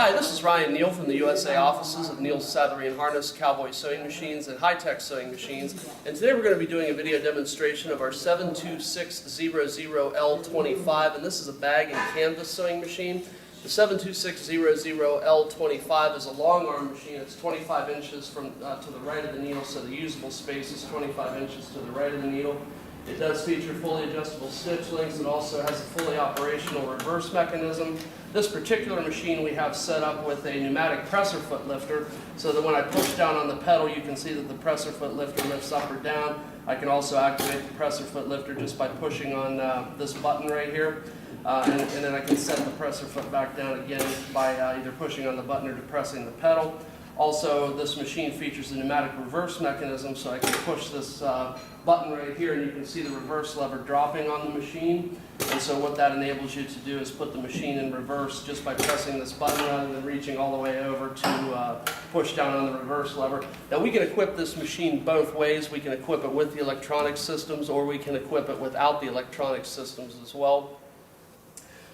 Hi, this is Ryan Neal from the USA offices of Neal's Saddlery and Harness, Cowboy Sewing Machines, and High-Tech Sewing Machines. And today we're going to be doing a video demonstration of our 72600L25, and this is a bag and canvas sewing machine. The 72600L25 is a long arm machine. It's 25 inches from to the right of the needle, so the usable space is 25 inches to the right of the needle. It does feature fully adjustable stitch lengths. It also has a fully operational reverse mechanism. This particular machine we have set up with a pneumatic presser foot lifter, so that when I push down on the pedal, you can see that the presser foot lifter lifts up or down. I can also activate the presser foot lifter just by pushing on this button right here. And then I can set the presser foot back down again by either pushing on the button or depressing the pedal. Also, this machine features a pneumatic reverse mechanism, so I can push this button right here and you can see the reverse lever dropping on the machine. And so what that enables you to do is put the machine in reverse just by pressing this button rather than reaching all the way over to push down on the reverse lever. Now we can equip this machine both ways. We can equip it with the electronic systems, or we can equip it without the electronic systems as well.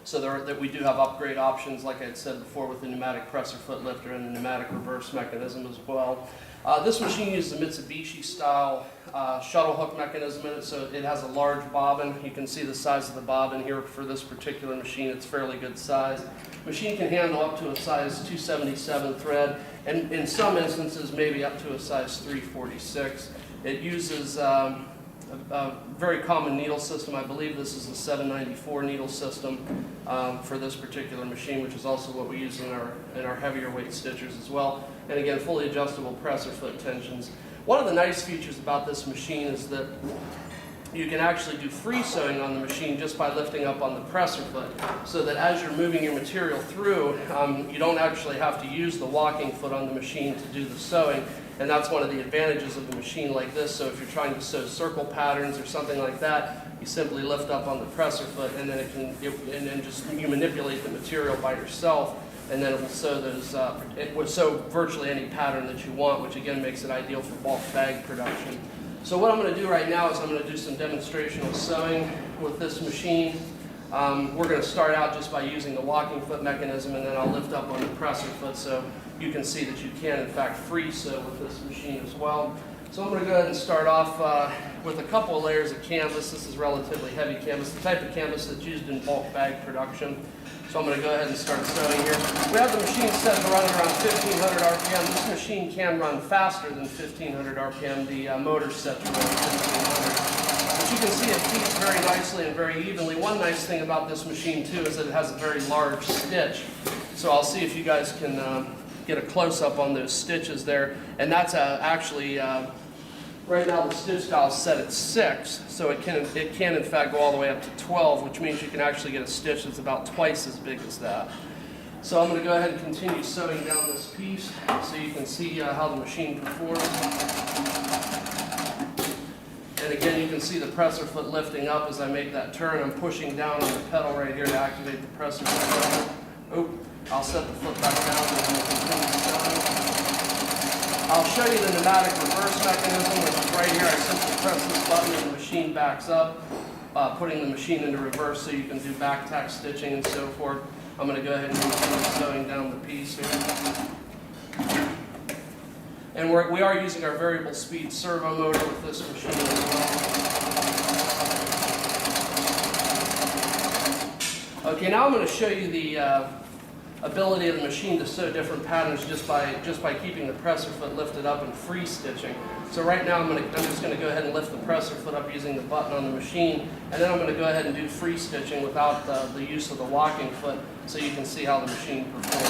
So that we do have upgrade options, like I had said before, with the pneumatic presser foot lifter and the pneumatic reverse mechanism as well. This machine uses a Mitsubishi style shuttle hook mechanism in it, so it has a large bobbin. You can see the size of the bobbin here for this particular machine. It's fairly good size. Machine can handle up to a size 277 thread, and in some instances maybe up to a size 346. It uses a very common needle system. I believe this is the 794 needle system for this particular machine, which is also what we use in our heavier weight stitchers as well. And again, fully adjustable presser foot tensions. One of the nice features about this machine is that you can actually do free sewing on the machine just by lifting up on the presser foot, so that as you're moving your material through, you don't actually have to use the walking foot on the machine to do the sewing. And that's one of the advantages of a machine like this. So if you're trying to sew circle patterns or something like that, you simply lift up on the presser foot, and then you manipulate the material by yourself, and then it will sew those. It will sew virtually any pattern that you want, which again makes it ideal for bulk bag production. So what I'm going to do right now is I'm going to do some demonstrational sewing with this machine. We're going to start out just by using the walking foot mechanism, and then I'll lift up on the presser foot so you can see that you can in fact free sew with this machine as well. So I'm going to go ahead and start off with a couple of layers of canvas. This is relatively heavy canvas, the type of canvas that's used in bulk bag production. So I'm going to go ahead and start sewing here. We have the machine set to run around 1500 RPM. This machine can run faster than 1500 RPM. The motor's set to run 1500. But you can see it feeds very nicely and very evenly. One nice thing about this machine too is that it has a very large stitch. So I'll see if you guys can get a close-up on those stitches there. And that's actually, right now the stitch dial is set at 6, so it can in fact go all the way up to 12, which means you can actually get a stitch that's about twice as big as that. So I'm going to go ahead and continue sewing down this piece so you can see how the machine performs. And again, you can see the presser foot lifting up as I make that turn. I'm pushing down on the pedal right here to activate the presser foot. Oh, I'll set the foot back down and then we'll continue sewing. I'll show you the pneumatic reverse mechanism, which is right here. I simply press this button and the machine backs up, putting the machine into reverse so you can do back tack stitching and so forth. I'm going to go ahead and continue sewing down the piece here. And we are using our variable speed servo motor with this machine as well. Okay, now I'm going to show you the ability of the machine to sew different patterns just by keeping the presser foot lifted up and free stitching. So right now I'm just going to go ahead and lift the presser foot up using the button on the machine, and then I'm going to go ahead and do free stitching without the use of the walking foot so you can see how the machine performs.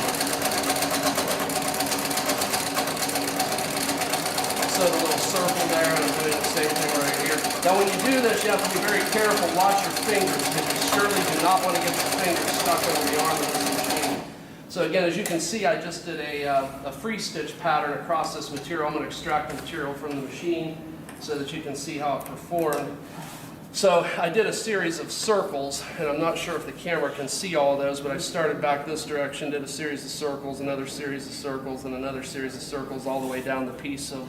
So the little circle there, and I'm doing the same thing right here. Now when you do this, you have to be very careful. Watch your fingers, because you surely do not want to get your fingers stuck over the arm of this machine. So again, as you can see, I just did a free stitch pattern across this material. I'm going to extract the material from the machine so that you can see how it performed. So I did a series of circles, and I'm not sure if the camera can see all of those, but I started back this direction, did a series of circles, another series of circles, and another series of circles all the way down the piece of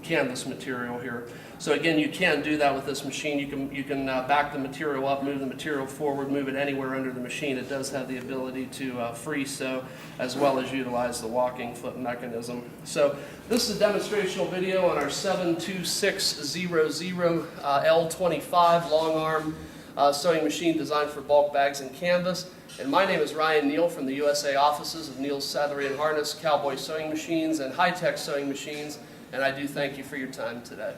canvas material here. So again, you can do that with this machine. You can back the material up, move the material forward, move it anywhere under the machine. It does have the ability to free sew as well as utilize the walking foot mechanism. So this is a demonstrational video on our 72600 L25 long arm sewing machine designed for bulk bags and canvas. And my name is Ryan Neal from the USA offices of Neal's Saddlery and Harness, Cowboy Sewing Machines, and High-Tech Sewing Machines. And I do thank you for your time today.